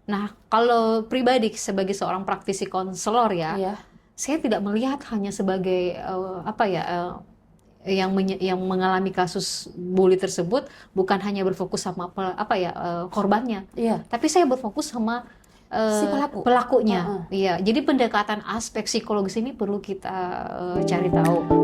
Nah, kalau pribadi sebagai seorang praktisi konselor ya, Iya. saya tidak melihat hanya sebagai yang mengalami kasus bully tersebut bukan hanya berfokus sama korbannya, Iya. tapi saya berfokus sama Si pelaku. pelakunya. Heeh. Iya, jadi pendekatan aspek psikologis ini perlu kita cari tahu.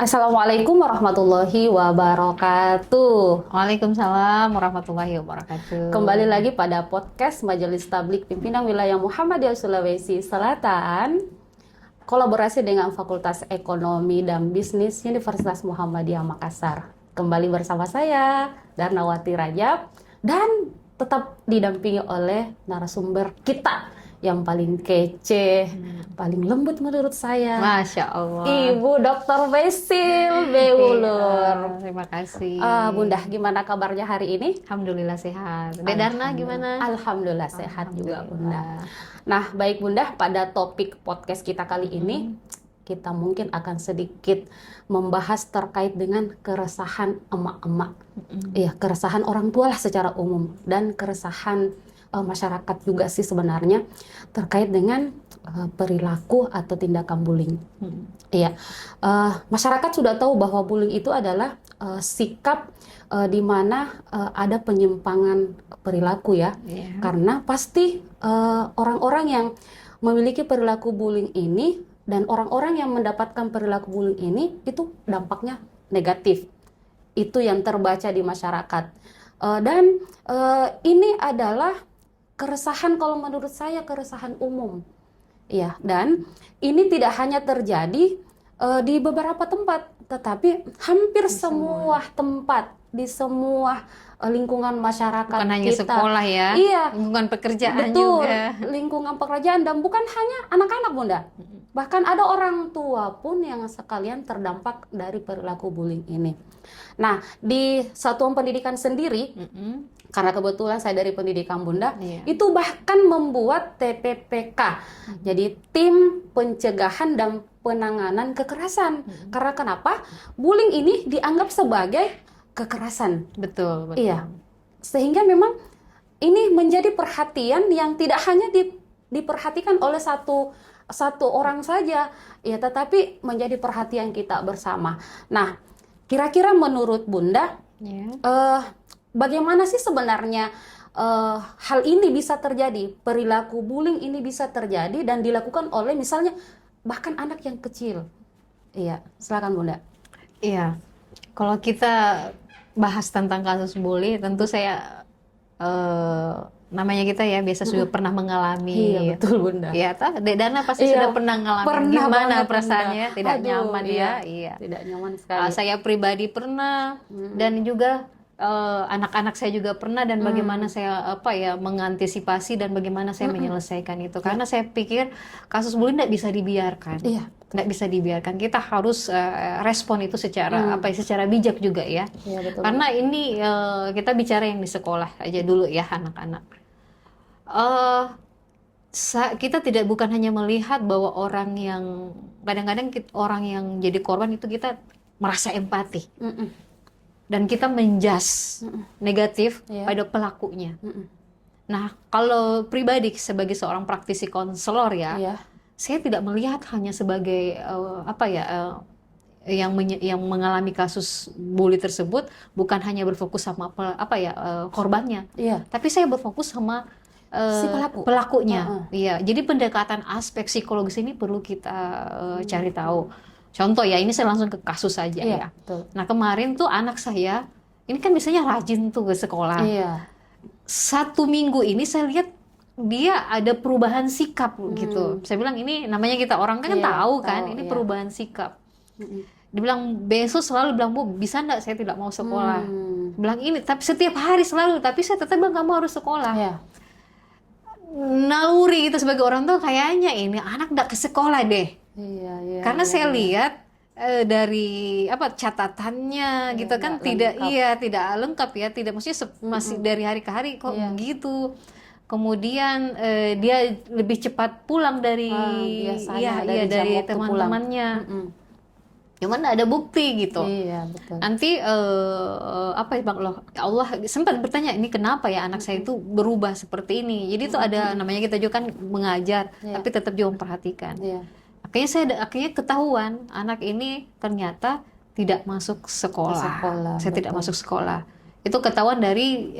Assalamualaikum warahmatullahi wabarakatuh. Waalaikumsalam warahmatullahi wabarakatuh. Kembali lagi pada podcast Majelis Tablik Pimpinan Wilayah Muhammadiyah Sulawesi Selatan, kolaborasi dengan Fakultas Ekonomi dan Bisnis Universitas Muhammadiyah Makassar. Kembali bersama saya, Darnawati Rajab, dan tetap didampingi oleh narasumber kita yang paling kece, paling lembut menurut saya, Masya Allah. Ibu Dr. Basil Beulur. Terima kasih. Bunda, gimana kabarnya hari ini? Alhamdulillah sehat. Dek Darna gimana? Alhamdulillah sehat juga, Bunda. Nah, baik Bunda, pada topik podcast kita kali ini, kita mungkin akan sedikit membahas terkait dengan keresahan emak-emak. Iya, keresahan orang tua lah secara umum, dan keresahan masyarakat juga sih sebenarnya terkait dengan perilaku atau tindakan bullying. Iya, masyarakat sudah tahu bahwa bullying itu adalah sikap di mana ada penyimpangan perilaku ya. Yeah. Karena pasti orang-orang yang memiliki perilaku bullying ini dan orang-orang yang mendapatkan perilaku bullying ini itu dampaknya negatif. Itu yang terbaca di masyarakat. Dan ini adalah keresahan, kalau menurut saya keresahan umum. Ya, dan ini tidak hanya terjadi di beberapa tempat, tetapi hampir semua tempat, di semua lingkungan masyarakat Bukan hanya kita. sekolah ya, Iya, lingkungan pekerjaan betul, juga. lingkungan pekerjaan, dan bukan hanya anak-anak, Bunda. Bahkan ada orang tua pun yang sekalian terdampak dari perilaku bullying ini. Nah, di satuan pendidikan sendiri, karena kebetulan saya dari pendidikan Bunda, itu bahkan membuat TPPK, jadi tim pencegahan dan penanganan kekerasan. Karena kenapa? Bullying ini dianggap sebagai kekerasan. Betul, betul. Iya, sehingga memang ini menjadi perhatian yang tidak hanya diperhatikan oleh satu orang saja, ya, tetapi menjadi perhatian kita bersama. Nah, kira-kira menurut Bunda, bagaimana sih sebenarnya hal ini bisa terjadi, perilaku bullying ini bisa terjadi dan dilakukan oleh misalnya bahkan anak yang kecil? Iya, silakan Bunda. Iya, kalau kita bahas tentang kasus bully, tentu saya namanya kita ya biasa sudah pernah mengalami. Iya, betul Bunda. Iya, Dek Dana pasti Iya, sudah pernah ngalamin. pernah Gimana banget, perasaannya? Bunda. Tidak Aduh, nyaman iya. ya? Iya. Tidak nyaman sekali. Saya pribadi pernah, dan juga anak-anak saya juga pernah, dan bagaimana saya mengantisipasi dan bagaimana saya menyelesaikan itu. Karena saya pikir kasus bullying tidak bisa dibiarkan. Iya. Nggak bisa dibiarkan. Kita harus respon itu secara secara bijak juga ya. Iya, betul. Karena ini kita bicara yang di sekolah aja dulu ya, anak-anak. Kita bukan hanya melihat bahwa orang yang kadang-kadang orang yang jadi korban itu kita merasa empati. Dan kita menjas negatif pada pelakunya. Nah, kalau pribadi sebagai seorang praktisi konselor ya, saya tidak melihat hanya sebagai yang mengalami kasus bully tersebut bukan hanya berfokus sama korbannya, tapi saya berfokus sama si pelakunya. Iya, jadi pendekatan aspek psikologis ini perlu kita cari tahu. Contoh ya, ini saya langsung ke kasus saja ya. Betul. Nah, kemarin tuh anak saya, ini kan biasanya rajin tuh ke sekolah. Iya. 1 minggu ini saya lihat dia ada perubahan sikap gitu. Saya bilang ini namanya kita orang kan tahu kan, ini perubahan sikap. Dibilang besok selalu bilang, Bu, bisa enggak saya tidak mau sekolah? Bilang ini, tapi setiap hari selalu, tapi saya tetap bilang kamu harus sekolah. Naluri gitu sebagai orang tua, kayaknya ini anak enggak ke sekolah deh. Karena saya lihat dari catatannya gitu kan tidak lengkap ya, tidak maksudnya masih dari hari ke hari kok begitu. kemudian dia lebih cepat pulang dari biasanya iya dari jam dari waktu teman-temannya. pulang. Cuman ada bukti gitu. Iya, betul. Nanti apa ya Bang loh, Allah sempat bertanya ini kenapa ya anak saya itu berubah seperti ini. Jadi itu ada namanya, kita juga kan mengajar, Iya. tapi tetap juga memperhatikan. Iya. Akhirnya ketahuan anak ini ternyata tidak masuk sekolah. Saya tidak betul. masuk sekolah. Itu ketahuan dari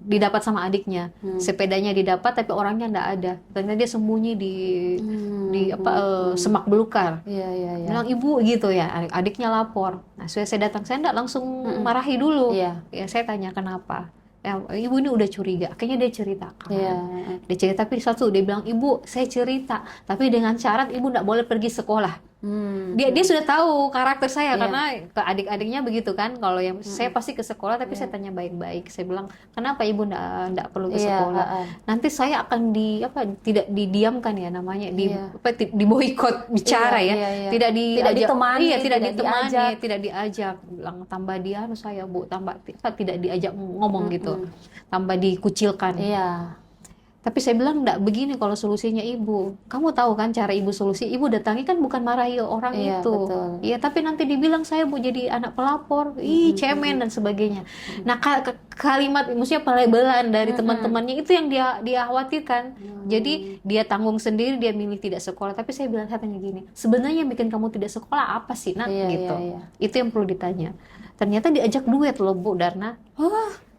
didapat sama adiknya. Sepedanya didapat tapi orangnya enggak ada. Ternyata dia sembunyi di semak belukar. Iya, iya, iya. Bilang ibu gitu ya, adiknya lapor. Nah, saya datang, saya enggak langsung marahi dulu. Iya. Ya saya tanya kenapa. Ya, ibu ini udah curiga, kayaknya dia ceritakan. Iya. Dia cerita, tapi satu dia bilang, ibu saya cerita, tapi dengan syarat ibu enggak boleh pergi sekolah. Dia sudah tahu karakter saya, karena ke adik-adiknya begitu kan. Kalau yang saya pasti ke sekolah, tapi saya tanya baik-baik. Saya bilang, kenapa ibu enggak perlu ke sekolah? Nanti saya akan tidak didiamkan ya namanya, di boikot bicara tidak ditemani, tidak diajak. Bilang tambah dia saya Bu, tidak diajak ngomong gitu. Tambah dikucilkan. Iya. Tapi saya bilang enggak begini kalau solusinya ibu. Kamu tahu kan cara ibu solusi? Ibu datangi kan bukan marahi orang itu. Iya, tapi nanti dibilang saya Bu jadi anak pelapor, cemen dan sebagainya. Nah, kalimat maksudnya pelebelan dari teman-temannya itu yang dia khawatirkan. Jadi dia tanggung sendiri, dia milih tidak sekolah. Tapi saya bilang katanya gini, sebenarnya yang bikin kamu tidak sekolah apa sih, Nak? Gitu. Itu yang perlu ditanya. Ternyata diajak duet loh Bu Darna.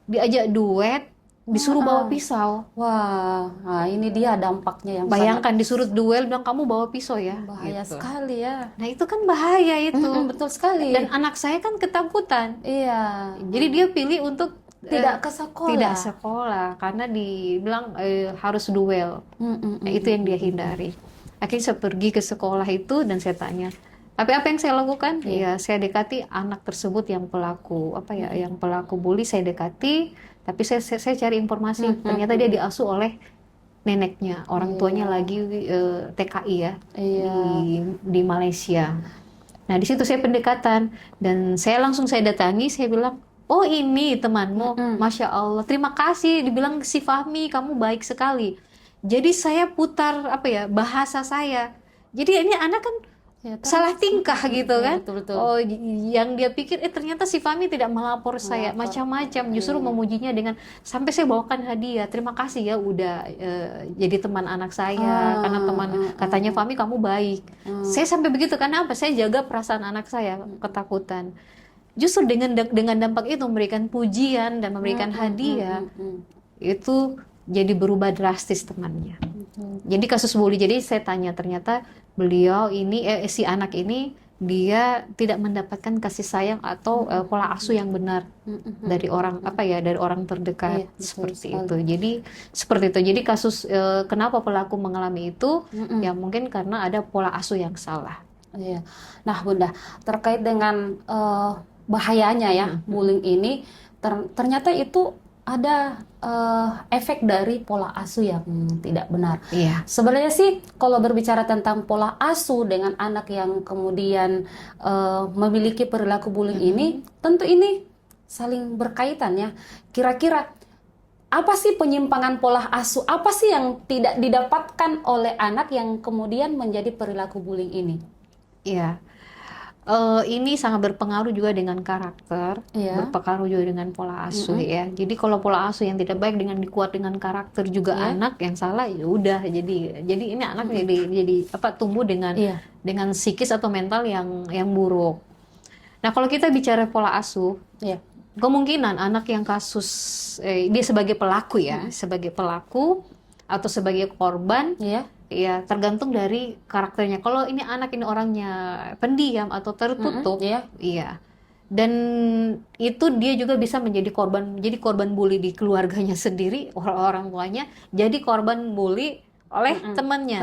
Diajak duet, disuruh bawa pisau. Wah, nah ini dia dampaknya yang bayangkan disuruh duel, bilang kamu bawa pisau ya. Bahaya sekali ya. Nah itu kan bahaya itu. Betul sekali. Dan anak saya kan ketakutan. Iya. Jadi dia pilih untuk tidak ke sekolah. Tidak sekolah karena dibilang harus duel. Nah, itu yang dia hindari. Akhirnya saya pergi ke sekolah itu dan saya tanya. Tapi apa yang saya lakukan? Ya saya dekati anak tersebut yang pelaku yang pelaku bully, saya dekati. Tapi saya cari informasi, ternyata dia diasuh oleh neneknya, orang tuanya lagi TKI ya, di Malaysia. Nah di situ saya pendekatan dan saya datangi, saya bilang, oh ini temanmu, Masya Allah, terima kasih. Dibilang si Fahmi, kamu baik sekali. Jadi saya putar bahasa saya. Jadi ini anak kan salah tingkah gitu kan. Betul. Oh, yang dia pikir ternyata si Fahmi tidak melapor saya, macam-macam, justru memujinya dengan sampai saya bawakan hadiah. Terima kasih ya udah jadi teman anak saya, karena katanya Fahmi kamu baik. Saya sampai begitu karena apa? Saya jaga perasaan anak saya, ketakutan. Justru dengan dampak itu memberikan pujian dan memberikan hadiah, itu jadi berubah drastis temannya. Jadi kasus bully, jadi saya tanya, ternyata beliau ini si anak ini dia tidak mendapatkan kasih sayang atau pola asuh yang benar dari orang dari orang terdekat, seperti itu. Jadi seperti itu. Jadi kasus kenapa pelaku mengalami itu ya mungkin karena ada pola asuh yang salah. Iya. Nah Bunda, terkait dengan bahayanya ya bullying ini, ternyata itu ada efek dari pola asuh yang tidak benar. Iya. Sebenarnya sih kalau berbicara tentang pola asuh dengan anak yang kemudian memiliki perilaku bullying ini, tentu ini saling berkaitan ya. Kira-kira apa sih penyimpangan pola asuh? Apa sih yang tidak didapatkan oleh anak yang kemudian menjadi perilaku bullying ini? Iya. Ini sangat berpengaruh juga dengan karakter, berpengaruh juga dengan pola asuh ya. Jadi kalau pola asuh yang tidak baik dengan dikuat dengan karakter juga anak yang salah, ya udah jadi ini anak jadi tumbuh dengan psikis atau mental yang buruk. Nah kalau kita bicara pola asuh, kemungkinan anak yang kasus dia sebagai pelaku sebagai pelaku atau sebagai korban, ya tergantung dari karakternya. Kalau ini anak ini orangnya pendiam atau tertutup, dan itu dia juga bisa menjadi korban bully di keluarganya sendiri, orang tuanya jadi korban bully oleh temannya,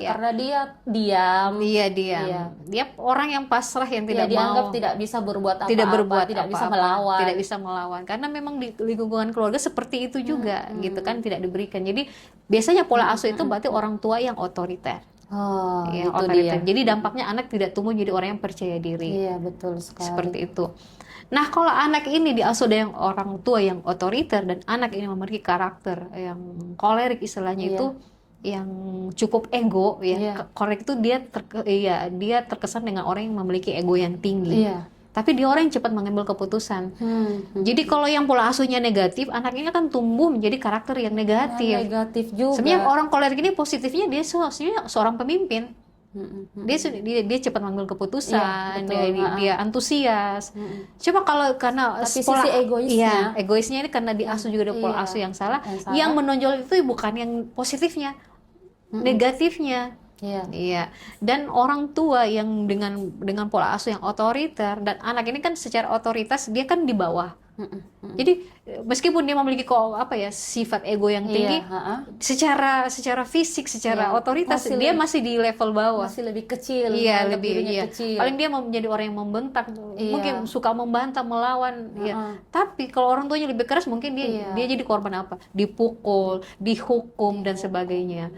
karena dia diam. Dia orang yang pasrah, yang tidak dianggap tidak bisa berbuat apa-apa, tidak bisa melawan, karena memang di lingkungan keluarga seperti itu juga gitu kan, tidak diberikan. Jadi biasanya pola asuh itu berarti orang tua yang otoriter. Oh, Ya, itu otoriter. dia. Jadi dampaknya anak tidak tumbuh jadi orang yang percaya diri. Iya, betul sekali. Seperti itu. Nah, kalau anak ini diasuh dengan orang tua yang otoriter dan anak ini memiliki karakter yang kolerik istilahnya Iya. itu yang cukup ego ya. Iya. Kolerik itu dia terkesan dengan orang yang memiliki ego yang tinggi. Iya. Tapi dia orang yang cepat mengambil keputusan. Hmm. Jadi kalau yang pola asuhnya negatif, anak ini akan tumbuh menjadi karakter yang negatif. Negatif juga. Sebenarnya orang kolerik ini positifnya dia seorang pemimpin. Hmm. Dia cepat mengambil keputusan, Iya, betul. dia antusias. Hmm. Coba kalau karena Tapi sisi egoisnya. iya, egoisnya ini karena diasuh juga ada pola Iya, asuh yang salah. yang salah. Yang menonjol itu bukan yang positifnya, negatifnya. Iya. Iya. Dan orang tua yang dengan pola asuh yang otoriter dan anak ini kan secara otoritas dia kan di bawah. Jadi meskipun dia memiliki sifat ego yang tinggi, Iya, secara fisik, secara Iya, otoritas masih dia masih di level bawah. masih lebih kecil. Iya, menganggap lebih dirinya iya. kecil. Paling dia mau menjadi orang yang membentak, Iya. mungkin suka membantah, melawan, ya. Tapi kalau orang tuanya lebih keras, mungkin Iya. dia jadi korban apa? Dipukul, dihukum dan sebagainya.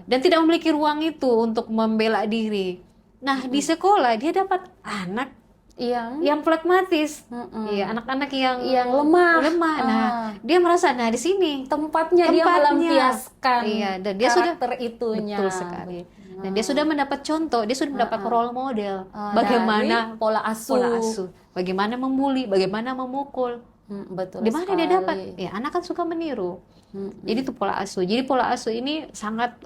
Dan tidak memiliki ruang itu untuk membela diri. Nah, di sekolah dia dapat anak yang pragmatis. Iya, anak-anak yang lemah. Nah, dia merasa di sini Tempatnya dia melampiaskan iya, dan dia karakter itunya. betul sekali. Dan dia sudah mendapat contoh, dia sudah mendapat role model bagaimana dari pola asuh. bagaimana membuli, bagaimana memukul. Betul Di mana dia sekali. dapat? Ya, anak kan suka meniru. Jadi itu pola asuh. Jadi pola asuh ini sangat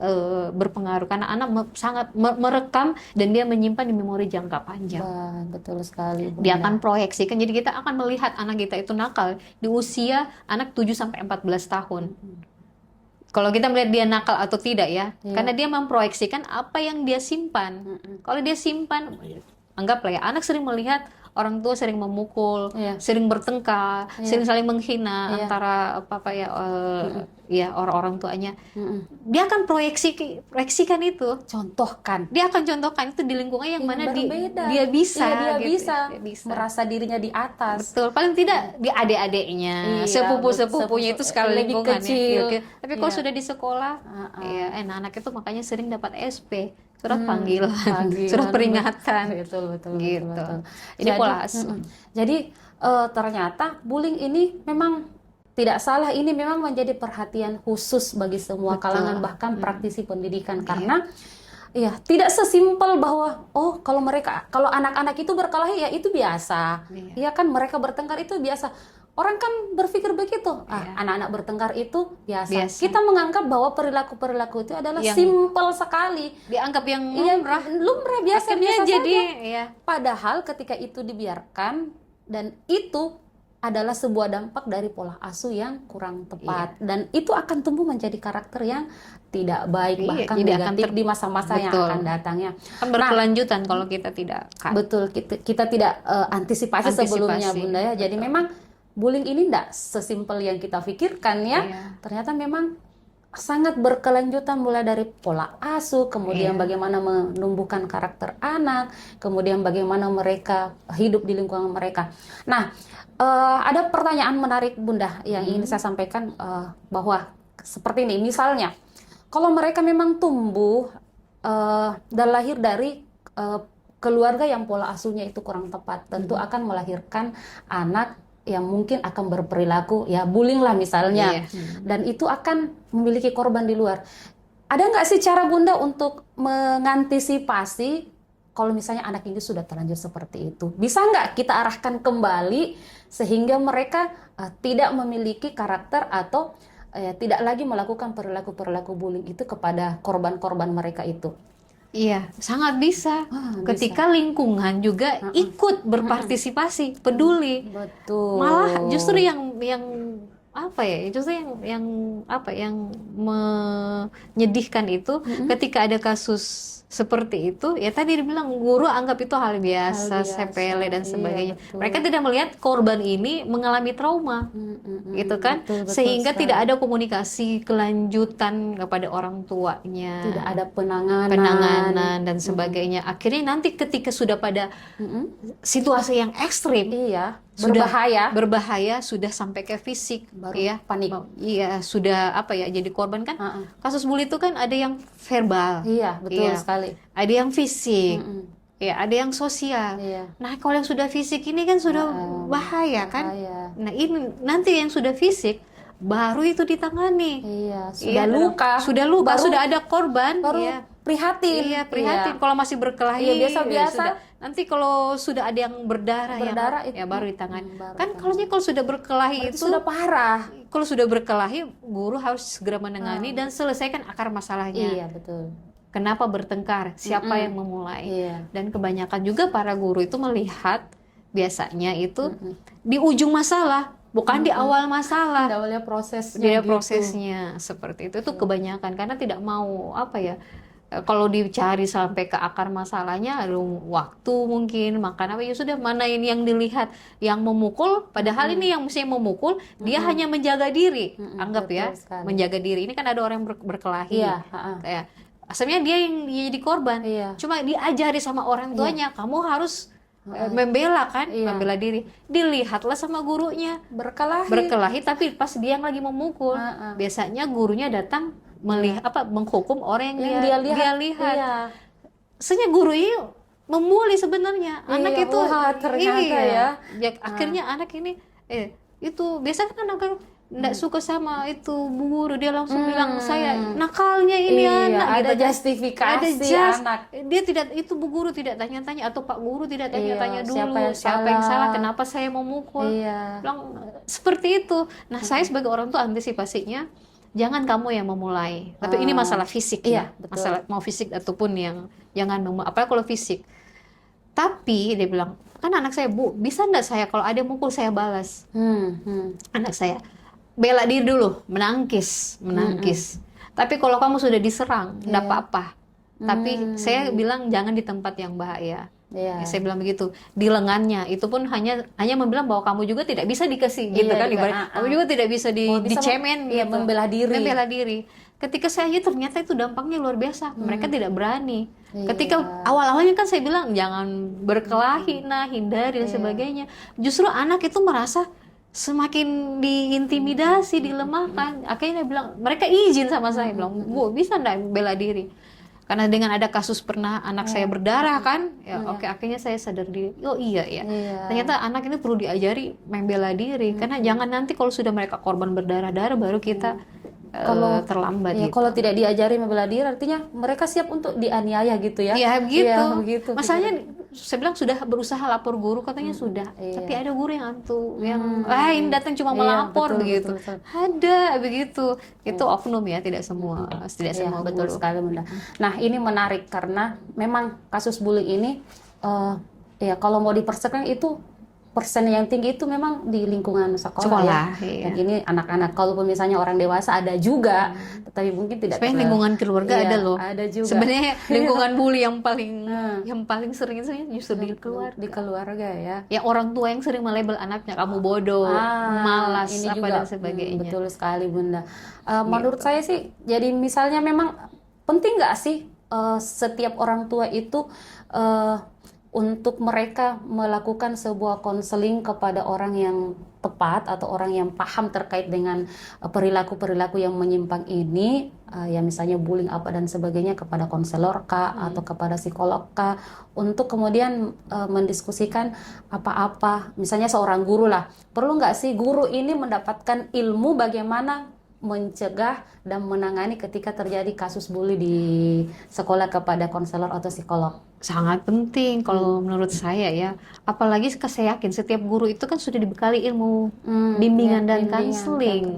berpengaruh karena anak sangat merekam dan dia menyimpan di memori jangka panjang. Betul sekali. Dia akan proyeksikan. Jadi kita akan melihat anak kita itu nakal di usia anak 7 sampai 14 tahun. Kalau kita melihat dia nakal atau tidak ya, karena dia memproyeksikan apa yang dia simpan. Kalau dia simpan, anggaplah ya, anak sering melihat orang tua sering memukul, sering bertengkar, sering saling menghina antara orang-orang tuanya. Dia akan proyeksikan itu, dia akan contohkan itu di lingkungan yang mana dia bisa, dia bisa merasa dirinya di atas. Betul, paling tidak di adik-adiknya, sepupu-sepupunya itu skala lebih lingkungan kecil. Tapi kalau sudah di sekolah, anak-anak itu makanya sering dapat SP. Surat panggilan, surat peringatan, betul. Ini pola asuh. Jadi ternyata bullying ini memang tidak salah, ini memang menjadi perhatian khusus bagi semua kalangan, bahkan praktisi pendidikan, karena ya tidak sesimpel bahwa kalau anak-anak itu berkelahi ya itu biasa, ya kan mereka bertengkar itu biasa. Orang kan berpikir begitu, anak-anak bertengkar itu biasa. Kita menganggap bahwa perilaku-perilaku itu adalah simpel sekali. Dianggap yang lumrah biasa jadi saja. Padahal ketika itu dibiarkan, dan itu adalah sebuah dampak dari pola asuh yang kurang tepat. Dan itu akan tumbuh menjadi karakter yang tidak baik, bahkan negatif di masa-masa yang akan datangnya. Kan berkelanjutan kalau kita tidak betul, kita tidak antisipasi sebelumnya, Bunda ya. Jadi memang bullying ini tidak sesimpel yang kita pikirkan ya. Ternyata memang sangat berkelanjutan, mulai dari pola asuh, kemudian bagaimana menumbuhkan karakter anak, kemudian bagaimana mereka hidup di lingkungan mereka. Nah, ada pertanyaan menarik Bunda yang ingin saya sampaikan, bahwa seperti ini, misalnya kalau mereka memang tumbuh dan lahir dari keluarga yang pola asuhnya itu kurang tepat, tentu akan melahirkan anak yang mungkin akan berperilaku ya bullying lah misalnya, dan itu akan memiliki korban di luar. Ada nggak sih cara Bunda untuk mengantisipasi kalau misalnya anak ini sudah terlanjur seperti itu? Bisa nggak kita arahkan kembali sehingga mereka tidak memiliki karakter atau tidak lagi melakukan perilaku-perilaku bullying itu kepada korban-korban mereka itu? Iya, sangat bisa. Ketika lingkungan juga ikut berpartisipasi, peduli. Betul. Malah justru yang menyedihkan itu ketika ada kasus seperti itu, ya tadi dibilang guru anggap itu hal biasa, sepele dan sebagainya. Mereka tidak melihat korban ini mengalami trauma, gitu kan? Betul sehingga sekali. tidak ada komunikasi kelanjutan kepada orang tuanya, Tidak ada penanganan dan sebagainya. Akhirnya nanti ketika sudah pada situasi yang ekstrim, berbahaya sudah sampai ke fisik, baru ya panik. Iya, sudah apa ya, jadi korban kan. Kasus bully itu kan ada yang verbal, iya betul sekali, ada yang fisik, ya ada yang sosial. Nah kalau yang sudah fisik ini kan sudah bahaya kan. Nah ini nanti yang sudah fisik baru itu ditangani. Sudah luka, baru, sudah ada korban, baru prihatin. Iya, prihatin. Kalau masih berkelahi, biasa-biasa. Nanti kalau sudah ada yang berdarah itu, ya baru ditangani. Kan kalau sudah berkelahi itu sudah parah. Kalau sudah berkelahi, guru harus segera menangani dan selesaikan akar masalahnya. Iya, betul. Kenapa bertengkar? Siapa yang memulai? Dan kebanyakan juga para guru itu melihat biasanya itu di ujung masalah, bukan di awal masalah. Di awalnya prosesnya. Prosesnya seperti itu. Itu kebanyakan karena tidak mau apa ya? Kalau dicari sampai ke akar masalahnya, waktu mungkin makan apa ya sudah, mana ini yang dilihat yang memukul, padahal ini yang mesti memukul dia hanya menjaga diri, anggap ya menjaga diri. Ini kan ada orang yang berkelahi, kayak asalnya dia yang jadi korban, cuma diajari sama orang tuanya, kamu harus membela kan, membela diri. Dilihatlah sama gurunya berkelahi, tapi pas dia yang lagi memukul, biasanya gurunya datang menghukum orang yang dia lihat. Sebenarnya guru ini memulai sebenarnya anak itu ternyata akhirnya anak ini itu biasanya kan anak tidak suka sama itu bu guru, dia langsung bilang saya nakalnya ini anak, ada justifikasi anak. Dia tidak, itu bu guru tidak tanya-tanya atau pak guru tidak tanya-tanya dulu siapa yang salah, kenapa saya memukul, bilang seperti itu. Nah saya sebagai orang tua antisipasinya, jangan kamu yang memulai. Tapi ini masalah fisik ya. Masalah mau fisik ataupun yang jangan apalagi kalau fisik. Tapi dia bilang, kan anak saya, Bu, bisa enggak saya kalau ada mukul saya balas? Anak saya bela diri dulu, menangkis. Tapi kalau kamu sudah diserang, enggak apa-apa. Tapi saya bilang jangan di tempat yang bahaya. Saya bilang begitu, di lengannya itu pun hanya membilang bahwa kamu juga tidak bisa dikasih gitu kan, kamu juga tidak bisa dicemen gitu. Membela diri. Ketika saya ternyata itu dampaknya luar biasa, mereka tidak berani. Ketika awal-awalnya kan saya bilang jangan berkelahi, hindari dan sebagainya. Justru anak itu merasa semakin diintimidasi, dilemahkan. Akhirnya dia bilang, mereka izin sama saya, bilang, Bu, bisa enggak bela diri? Karena dengan ada kasus pernah anak saya berdarah kan, akhirnya saya sadar diri, ternyata anak ini perlu diajari membela diri, karena jangan nanti kalau sudah mereka korban berdarah-darah baru kita terlambat. Gitu. Kalau tidak diajari membela diri, artinya mereka siap untuk dianiaya gitu ya? Iya begitu. Masalahnya saya bilang sudah berusaha lapor guru, katanya sudah, tapi ada guru yang yang lain datang cuma melapor begitu. Betul. Ada begitu. Itu oknum ya, tidak semua, semua betul guru. Sekali Bunda. Nah ini menarik karena memang kasus bullying ini, kalau mau dipersekan itu persen yang tinggi itu memang di lingkungan sekolah. Dan ini anak-anak, kalaupun misalnya orang dewasa ada juga, tetapi mungkin tidak. Sebenarnya lingkungan keluarga ada loh. Ada juga. Sebenarnya lingkungan bully yang paling sering justru di keluarga. Di keluarga ya. Ya orang tua yang sering melabel anaknya, kamu bodoh, malas, ini apa juga, dan sebagainya. Betul sekali Bunda. Menurut saya sih, jadi misalnya memang penting nggak sih setiap orang tua itu untuk mereka melakukan sebuah konseling kepada orang yang tepat atau orang yang paham terkait dengan perilaku-perilaku yang menyimpang ini, ya misalnya bullying apa dan sebagainya, kepada konselor kah atau kepada psikolog kah, untuk kemudian mendiskusikan apa-apa. Misalnya seorang guru lah, perlu nggak sih guru ini mendapatkan ilmu bagaimana mencegah dan menangani ketika terjadi kasus bully di sekolah kepada konselor atau psikolog? Sangat penting kalau menurut saya ya. Apalagi saya yakin setiap guru itu kan sudah dibekali ilmu bimbingan dan konseling.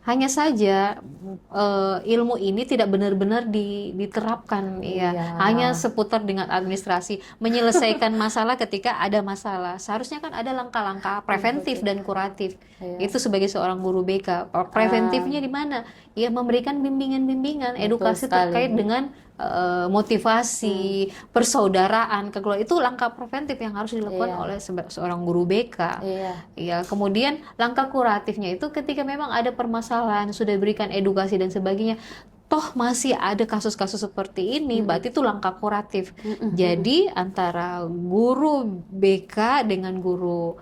Hanya saja ilmu ini tidak benar-benar diterapkan, hanya seputar dengan administrasi, menyelesaikan masalah ketika ada masalah. Seharusnya kan ada langkah-langkah preventif dan kuratif. Itu sebagai seorang guru BK, preventifnya di mana? Ya memberikan bimbingan-bimbingan, edukasi terkait dengan motivasi, persaudaraan, kekeluargaan. Itu langkah preventif yang harus dilakukan oleh seorang guru BK. Kemudian langkah kuratifnya itu ketika memang ada permasalahan, sudah berikan edukasi dan sebagainya, toh masih ada kasus-kasus seperti ini, berarti itu langkah kuratif. Jadi antara guru BK dengan guru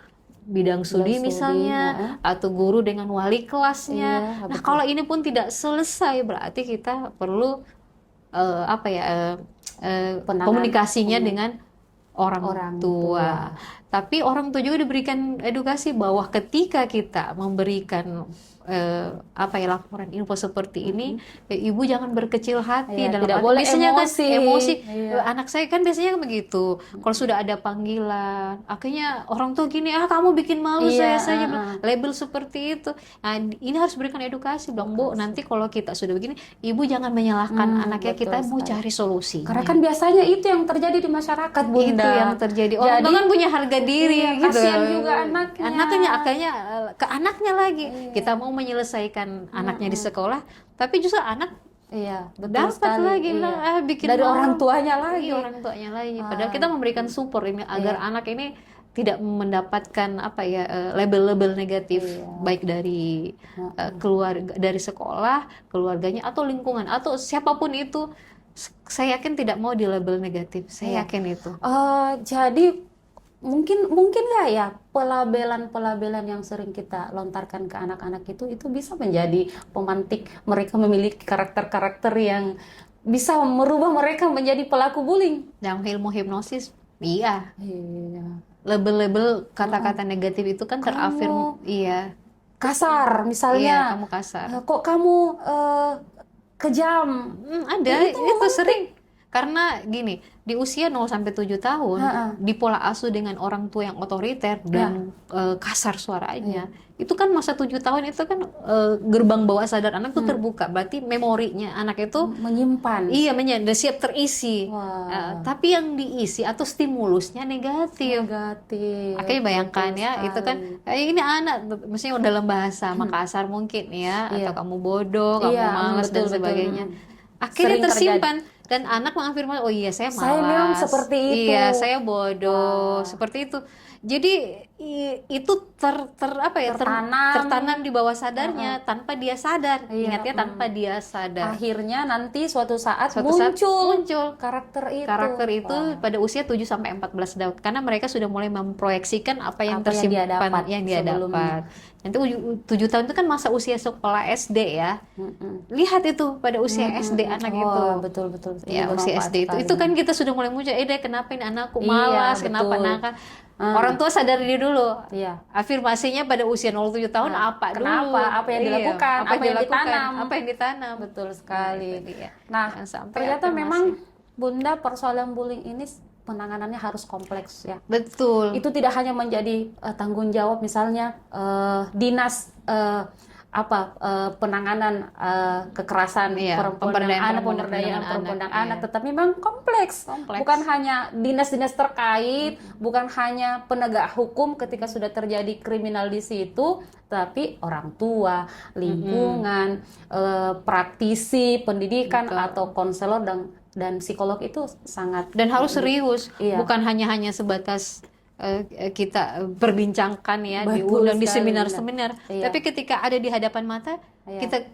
bidang studi misalnya, atau guru dengan wali kelasnya. Iya, Nah, kalau ini pun tidak selesai, berarti kita perlu komunikasinya dengan orang tua. Tapi orang tua juga diberikan edukasi bahwa ketika kita memberikan laporan info seperti ini, ibu jangan berkecil hati, dalam tidak arti, boleh biasanya emosi. Iya. Anak saya kan biasanya begitu. Kalau sudah ada panggilan, akhirnya orang tua gini, kamu bikin malu saya saja, label seperti itu. Nah, ini harus berikan edukasi, bilang, Bu, nanti kalau kita sudah begini, ibu jangan menyalahkan anaknya, kita mau cari solusi. Karena kan biasanya itu yang terjadi di masyarakat, Bunda. Itu yang terjadi. Orang tua kan punya harga diri, gitu. Kasihan juga anaknya. Akhirnya ke anaknya lagi. Kita mau menyelesaikan anaknya di sekolah, tapi justru anak dapat lagi bikin dari malu. orang tuanya lagi. Orang tuanya lagi. Padahal kita memberikan support ini agar anak ini tidak mendapatkan label-label negatif, baik dari keluarga, dari sekolah, keluarganya, atau lingkungan, atau siapapun itu. Saya yakin tidak mau di label negatif. Saya yakin itu. Jadi mungkin ya pelabelan yang sering kita lontarkan ke anak-anak itu bisa menjadi pemantik mereka memiliki karakter-karakter yang bisa merubah mereka menjadi pelaku bullying. Dalam ilmu hipnosis, label-label kata-kata negatif itu kan terafirmasi. Kasar misalnya. Kamu kasar. Kok kamu kejam? Ada itu sering. Karena gini, di usia 0 sampai 7 tahun, di pola asuh dengan orang tua yang otoriter dan kasar suaranya, itu kan masa 7 tahun itu kan gerbang bawah sadar anak itu terbuka. Berarti memorinya anak itu menyimpan. Iya, udah siap terisi. Tapi yang diisi atau stimulusnya negatif. Akhirnya bayangkan itu kan, ini anak, mestinya dalam bahasa Makassar mungkin atau kamu bodoh, kamu malas dan sebagainya. Akhirnya tersimpan. Dan anak mengafirmasi, oh iya saya malas. Saya memang seperti itu. Iya, saya bodoh. Seperti itu. Jadi itu tertanam di bawah sadarnya tanpa dia sadar. Ingatnya tanpa dia sadar. Akhirnya nanti suatu saat muncul karakter itu pada usia 7 sampai 14 tahun. Karena mereka sudah mulai memproyeksikan apa yang tersimpan, yang dia dapat. Nanti 7 tahun itu kan masa usia sekolah SD ya. Lihat itu pada usia SD anak itu. Betul. Ya, usia SD itu kan kita sudah mulai muncul, kenapa ini anakku malas, kenapa nakal. Orang tua sadari dulu. Afirmasinya pada usia 07 tahun apa dulu? Apa yang dilakukan? Apa yang ditanam? Betul sekali. Nah, ternyata memang Bunda, persoalan bullying ini penanganannya harus kompleks ya. Betul. Itu tidak hanya menjadi tanggung jawab misalnya dinas penanganan kekerasan pemberdayaan perempuan anak, tetapi memang kompleks. Bukan hanya dinas-dinas terkait, bukan hanya penegak hukum ketika sudah terjadi kriminal di situ, tapi orang tua, lingkungan, praktisi pendidikan atau konselor dan psikolog itu sangat harus serius, bukan hanya sebatas kita perbincangkan diundang di seminar-seminar, tapi ketika ada di hadapan mata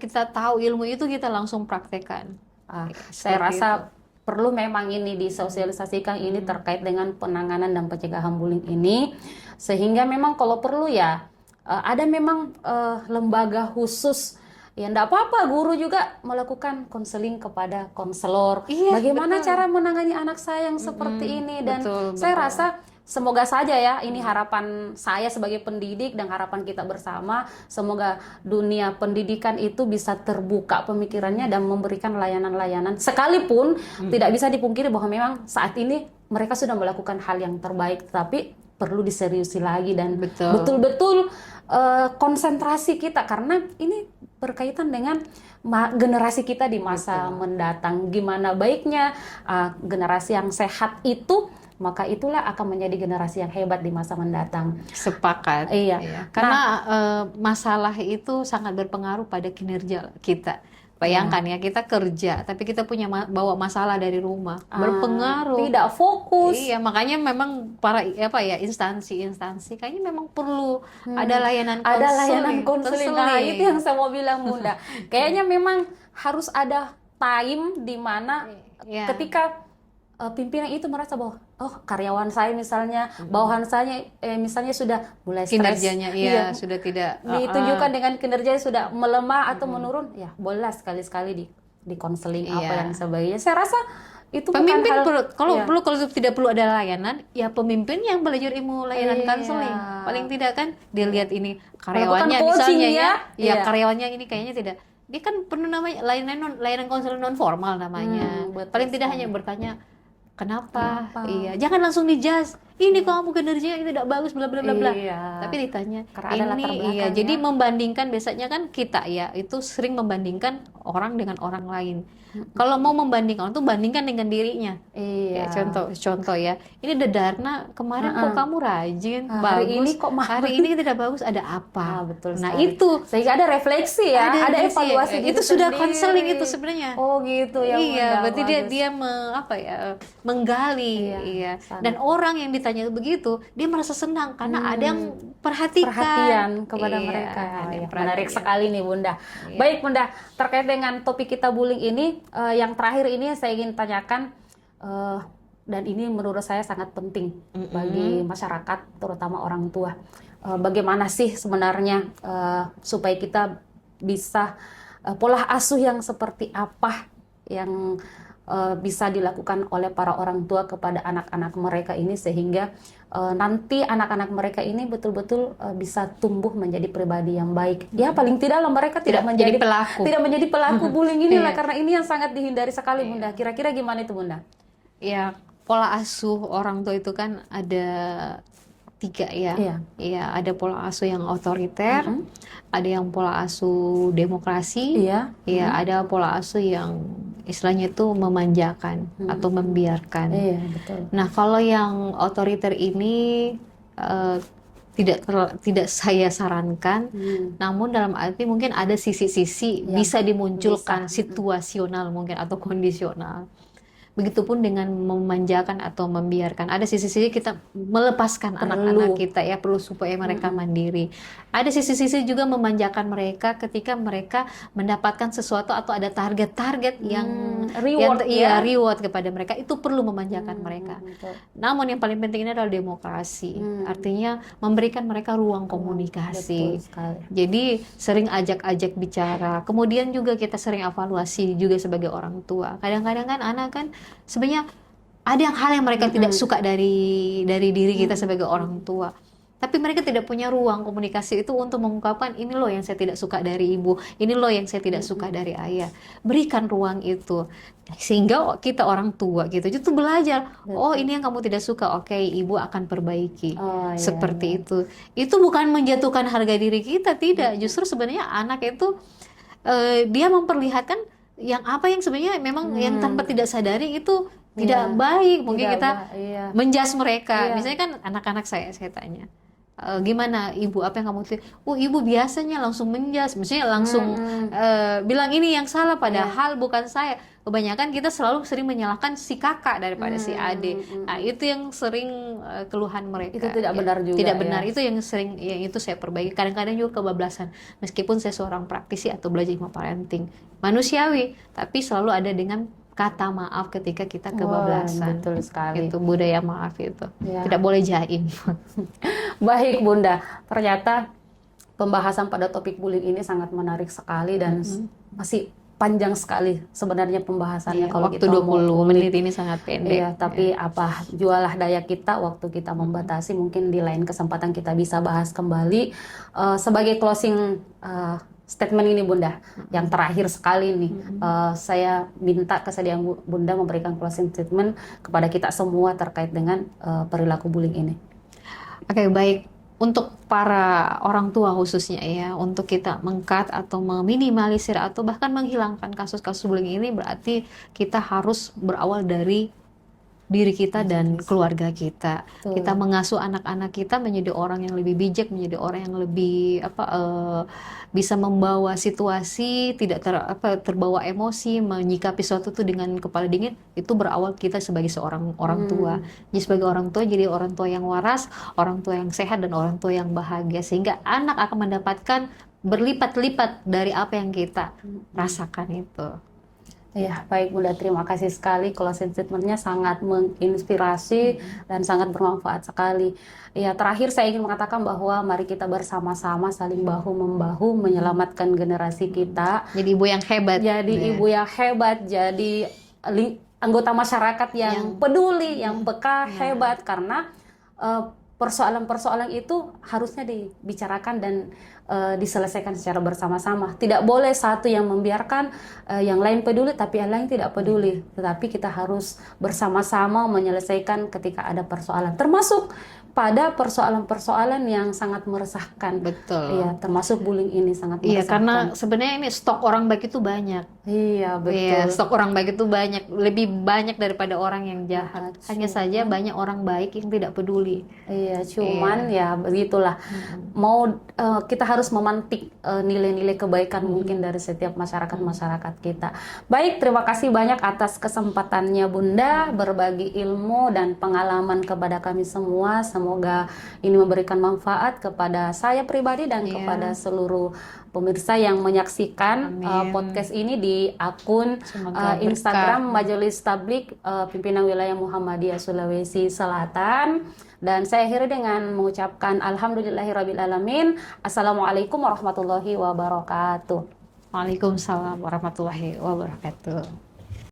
kita tahu ilmu itu, kita langsung praktekkan. Saya rasa perlu memang ini disosialisasikan ini terkait dengan penanganan dan pencegahan bullying ini, sehingga memang kalau perlu ada memang lembaga khusus. Ya enggak apa-apa, guru juga melakukan konseling kepada konselor. Bagaimana cara menangani anak saya yang seperti ini, dan saya rasa semoga saja ini harapan saya sebagai pendidik dan harapan kita bersama, semoga dunia pendidikan itu bisa terbuka pemikirannya dan memberikan layanan-layanan. Sekalipun tidak bisa dipungkiri bahwa memang saat ini mereka sudah melakukan hal yang terbaik, tapi perlu diseriusi lagi dan betul-betul konsentrasi kita, karena ini berkaitan dengan generasi kita di masa mendatang. Gimana baiknya generasi yang sehat itu, maka itulah akan menjadi generasi yang hebat di masa mendatang. Sepakat. Karena masalah itu sangat berpengaruh pada kinerja kita. Bayangkan kita kerja, tapi kita bawa masalah dari rumah, berpengaruh. Tidak fokus. Makanya memang para instansi kayaknya memang perlu ada layanan konseling. Nah, itu yang saya mau bilang, Bunda. Kayaknya memang harus ada time di mana ketika pimpinan itu merasa bahwa oh karyawan saya misalnya, bawahan saya misalnya sudah mulai stres, Kinerjanya sudah tidak ditunjukkan dengan kinerjanya sudah melemah atau menurun, ya bolehlah sekali-sekali di konseling apa dan sebagainya. Saya rasa itu pemimpin bukan hal, kalau tidak perlu ada layanan, ya pemimpin yang belajar ilmu layanan konseling. Paling tidak kan dilihat ini karyawannya misalnya karyawannya ini kayaknya tidak, dia kan penuh namanya layanan konseling non formal namanya. Paling tidak hanya bertanya kenapa? Iya, jangan langsung dijudge. Ini kamu kinerjanya itu tidak bagus bla bla bla bla. Tapi ditanya ini jadi membandingkan, biasanya kan kita itu sering membandingkan orang dengan orang lain. Kalau mau membandingkan orang tuh bandingkan dengan dirinya. Kayak contoh ya. Ini Dedarna kemarin kok kamu rajin, bagus. Hari ini tidak bagus, ada apa? Betul nah sekali. Itu sehingga ada refleksi ada evaluasi itu sudah konseling itu sebenarnya. Oh gitu ya. Iya, berarti dia menggali. Dan orang yang ditanya begitu, dia merasa senang karena ada yang perhatian kepada mereka. Menarik sekali nih Bunda. Baik Bunda, terkait dengan topik kita bullying ini, yang terakhir ini saya ingin tanyakan, dan ini menurut saya sangat penting bagi masyarakat, terutama orang tua. Bagaimana sih sebenarnya supaya kita bisa pola asuh yang seperti apa yang bisa dilakukan oleh para orang tua kepada anak-anak mereka ini, sehingga nanti anak-anak mereka ini betul-betul bisa tumbuh menjadi pribadi yang baik. Ya paling tidak mereka tidak menjadi pelaku bullying inilah, karena ini yang sangat dihindari sekali Bunda. Kira-kira gimana itu Bunda? Ya, pola asuh orang tua itu kan ada 3 ya. Iya, ada pola asuh yang otoriter, ada yang pola asuh demokrasi, ada pola asuh yang istilahnya itu memanjakan atau membiarkan. Betul. Nah, kalau yang otoriter ini tidak saya sarankan, namun dalam arti mungkin ada sisi-sisi bisa dimunculkan situasional mungkin atau kondisional. Begitupun dengan memanjakan atau membiarkan. Ada sisi-sisi kita melepaskan anak-anak kita perlu supaya mereka mandiri. Ada sisi-sisi juga memanjakan mereka ketika mereka mendapatkan sesuatu atau ada target-target yang reward kepada mereka, itu perlu memanjakan mereka. Namun yang paling penting ini adalah demokrasi. Artinya memberikan mereka ruang komunikasi. Jadi sering ajak-ajak bicara. Kemudian juga kita sering evaluasi juga sebagai orang tua. Kadang-kadang kan anak kan sebenarnya ada hal yang mereka tidak suka dari diri kita sebagai orang tua, tapi mereka tidak punya ruang komunikasi itu untuk mengungkapkan, ini loh yang saya tidak suka dari ibu, ini loh yang saya tidak suka dari ayah. Berikan ruang itu sehingga kita orang tua gitu itu belajar. Oh, ini yang kamu tidak suka, oke, ibu akan perbaiki. Seperti itu bukan menjatuhkan harga diri kita, tidak. Justru sebenarnya anak itu dia memperlihatkan yang apa yang sebenarnya memang yang tanpa tidak sadari itu tidak baik. Mungkin kita menjudge mereka. Misalnya kan anak-anak saya tanya, gimana ibu, apa yang kamu tuh? Ibu biasanya langsung menjudge, maksudnya langsung bilang ini yang salah, padahal bukan saya. Kebanyakan kita selalu sering menyalahkan si kakak daripada si adik. Nah, itu yang sering keluhan mereka. Itu tidak benar juga. Tidak benar. Itu yang sering, yang itu saya perbaiki. Kadang-kadang juga kebablasan. Meskipun saya seorang praktisi atau belajar ilmu parenting, manusiawi, tapi selalu ada dengan kata maaf ketika kita kebablasan. Betul sekali. Itu budaya maaf itu. Tidak boleh jaim. Baik Bunda, ternyata pembahasan pada topik bullying ini sangat menarik sekali dan masih panjang sekali sebenarnya pembahasannya. Kalau waktu kita 20 menit ini sangat pendek. Tapi apa jualah daya kita, waktu kita membatasi, mungkin di lain kesempatan kita bisa bahas kembali. Sebagai closing statement ini Bunda, yang terakhir sekali nih, saya minta kesediaan Bunda memberikan closing statement kepada kita semua terkait dengan perilaku bullying ini. Oke, baik. Untuk para orang tua khususnya ya, untuk kita meng-cut atau meminimalisir atau bahkan menghilangkan kasus-kasus bullying ini, berarti kita harus berawal dari diri kita dan keluarga kita. Kita mengasuh anak-anak kita menjadi orang yang lebih bijak, menjadi orang yang lebih bisa membawa situasi, tidak terbawa emosi, menyikapi sesuatu itu dengan kepala dingin. Itu berawal kita sebagai seorang orang tua. Jadi sebagai orang tua, jadi orang tua yang waras, orang tua yang sehat, dan orang tua yang bahagia, sehingga anak akan mendapatkan berlipat-lipat dari apa yang kita rasakan itu. Ya, baik Bunda, terima kasih sekali. Closing statement-nya sangat menginspirasi dan sangat bermanfaat sekali. Ya, terakhir saya ingin mengatakan bahwa mari kita bersama-sama saling bahu-membahu menyelamatkan generasi kita. Jadi ibu yang hebat. Jadi ibu yang hebat, jadi anggota masyarakat yang peduli, yang peka, hebat, karena persoalan-persoalan itu harusnya dibicarakan dan diselesaikan secara bersama-sama. Tidak boleh satu yang membiarkan yang lain peduli tapi yang lain tidak peduli. Tetapi kita harus bersama-sama menyelesaikan ketika ada persoalan. Termasuk pada persoalan-persoalan yang sangat meresahkan. Betul. Iya, termasuk bullying ini sangat Iya, meresahkan. karena sebenarnya ini stok orang baik itu banyak. Iya, betul. Iya, stok orang baik itu banyak, lebih banyak daripada orang yang jahat. Hanya saja banyak orang baik yang tidak peduli. Iya, cuman ya begitulah. Kita harus memantik nilai-nilai kebaikan mungkin dari setiap masyarakat kita. Baik, terima kasih banyak atas kesempatannya Bunda berbagi ilmu dan pengalaman kepada kami semua. Semoga ini memberikan manfaat kepada saya pribadi dan kepada seluruh pemirsa yang menyaksikan podcast ini di akun Instagram Majelis Tabligh Pimpinan Wilayah Muhammadiyah Sulawesi Selatan. Dan saya akhiri dengan mengucapkan alhamdulillahirrabbilalamin. Assalamualaikum warahmatullahi wabarakatuh. Waalaikumsalam warahmatullahi wabarakatuh.